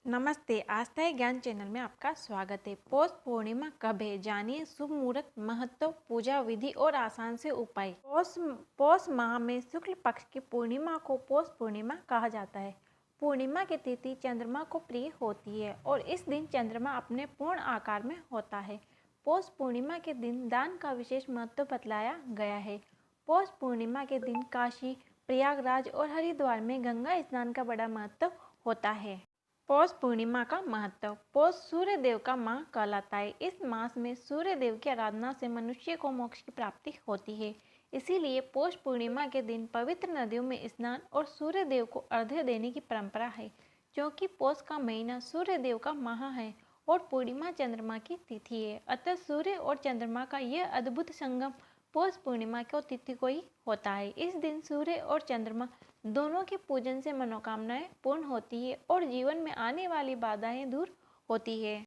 नमस्ते, आस्था है ज्ञान चैनल में आपका स्वागत है। पौष पूर्णिमा कब है, जानिए शुभ मुहूर्त, महत्व, पूजा विधि और आसान से उपाय। पौष माह में शुक्ल पक्ष की पूर्णिमा को पौष पूर्णिमा कहा जाता है। पूर्णिमा की तिथि चंद्रमा को प्रिय होती है और इस दिन चंद्रमा अपने पूर्ण आकार में होता है। पौष पूर्णिमा के दिन दान का विशेष महत्व बतलाया गया है। पौष पूर्णिमा के दिन काशी, प्रयागराज और हरिद्वार में गंगा स्नान का बड़ा महत्व होता है। पौष पूर्णिमा का महत्व। पौष सूर्य देव का माह कहलाता है। इस मास में सूर्य देव की आराधना से मनुष्य को मोक्ष की प्राप्ति होती है। इसीलिए पौष पूर्णिमा के दिन पवित्र नदियों में स्नान और सूर्य देव को अर्घ्य देने की परंपरा है। क्योंकि पौष का महीना सूर्य देव का माह है और पूर्णिमा चंद्रमा की तिथि है, अतः सूर्य और चंद्रमा का यह अद्भुत संगम पौष पूर्णिमा की तिथि को ही होता है। इस दिन सूर्य और चंद्रमा दोनों के पूजन से मनोकामनाएं पूर्ण होती है और जीवन में आने वाली बाधाएं दूर होती है।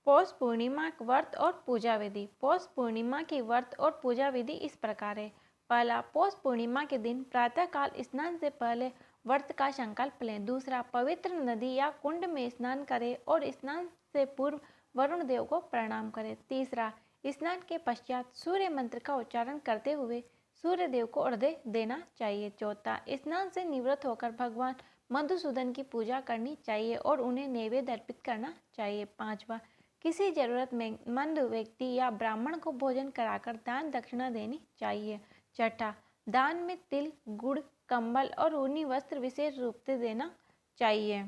पौष पूर्णिमा व्रत और पूजा विधि। पौष पूर्णिमा की व्रत और पूजा विधि इस प्रकार है। पहला, पौष पूर्णिमा के दिन प्रातःकाल स्नान से पहले व्रत का संकल्प लें। दूसरा, पवित्र नदी या कुंड में स्नान करें और स्नान से पूर्व वरुण देव को प्रणाम करें। तीसरा, स्नान के पश्चात सूर्य मंत्र का उच्चारण करते हुए सूर्य देव को अर्घ्य देना चाहिए। चौथा, स्नान से निवृत्त होकर भगवान मधुसूदन की पूजा करनी चाहिए और उन्हें नैवेद्य अर्पित करना चाहिए। पांचवा, किसी जरूरतमंद व्यक्ति या ब्राह्मण को भोजन कराकर दान दक्षिणा देनी चाहिए। छठा, दान में तिल, गुड़, कंबल और ऊनी वस्त्र विशेष रूप से देना चाहिए।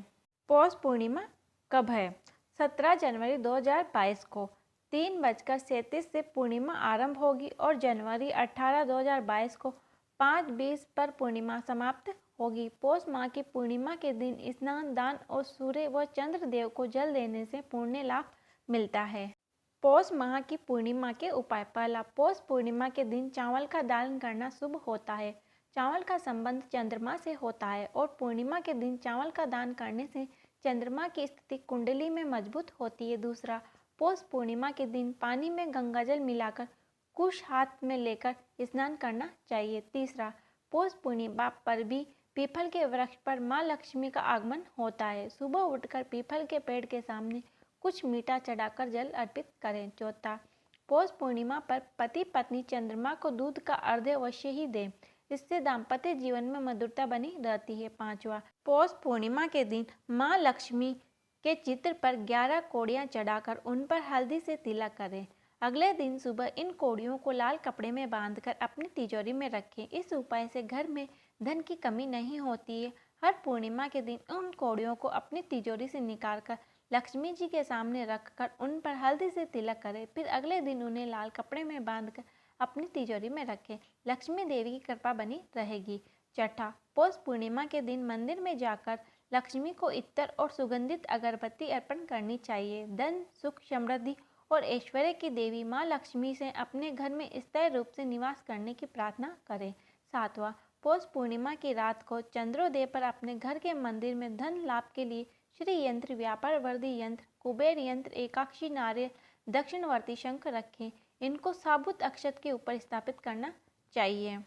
पौष पूर्णिमा कब है? 17 जनवरी 2022 को 3:37 से पूर्णिमा आरंभ होगी और जनवरी 18, 2022 को 5:20 पर पूर्णिमा समाप्त होगी। पौष माह की पूर्णिमा के दिन स्नान, दान और सूर्य व चंद्र देव को जल देने से पुण्य लाभ मिलता है। पौष माह की पूर्णिमा के उपाय। पहला, पौष पूर्णिमा के दिन चावल का दान करना शुभ होता है। चावल का संबंध चंद्रमा से होता है और पूर्णिमा के दिन चावल का दान करने से चंद्रमा की स्थिति कुंडली में मजबूत होती है। दूसरा, पौष पूर्णिमा के दिन पानी में गंगाजल मिलाकर कुश हाथ में लेकर स्नान करना चाहिए। तीसरा, पौष पूर्णिमा पर भी पीपल के वृक्ष पर माँ लक्ष्मी का आगमन होता है। सुबह उठकर पीपल के पेड़ के सामने कुछ मीठा चढ़ाकर जल अर्पित करें। चौथा, पौष पूर्णिमा पर पति पत्नी चंद्रमा को दूध का अर्घ्य अवश्य ही दें। इससे दाम्पत्य जीवन में मधुरता बनी रहती है। पांचवा, पौष पूर्णिमा के दिन माँ लक्ष्मी के चित्र पर 11 कौड़ियाँ चढ़ाकर उन पर हल्दी से तिलक करें। अगले दिन सुबह इन कौड़ियों को लाल कपड़े में बांधकर अपनी तिजोरी में रखें। इस उपाय से घर में धन की कमी नहीं होती है। हर पूर्णिमा के दिन उन कौड़ियों को अपनी तिजोरी से निकालकर लक्ष्मी जी के सामने रखकर उन पर हल्दी से तिलक करें। फिर अगले दिन उन्हें लाल कपड़े में बांधकर अपनी तिजोरी में रखें। लक्ष्मी देवी की कृपा बनी रहेगी। छठा, पौष पूर्णिमा के दिन मंदिर में जाकर लक्ष्मी को इत्तर और सुगंधित अगरबत्ती अर्पण करनी चाहिए। धन, सुख, समृद्धि और ऐश्वर्य की देवी माँ लक्ष्मी से अपने घर में स्थायी रूप से निवास करने की प्रार्थना करें। सातवां, पौष पूर्णिमा की रात को चंद्रोदय पर अपने घर के मंदिर में धन लाभ के लिए श्री यंत्र, व्यापार वर्धी यंत्र, कुबेर यंत्र, एकाक्षी नारियल, दक्षिणवर्ती शंख रखें। इनको साबुत अक्षत के ऊपर स्थापित करना चाहिए।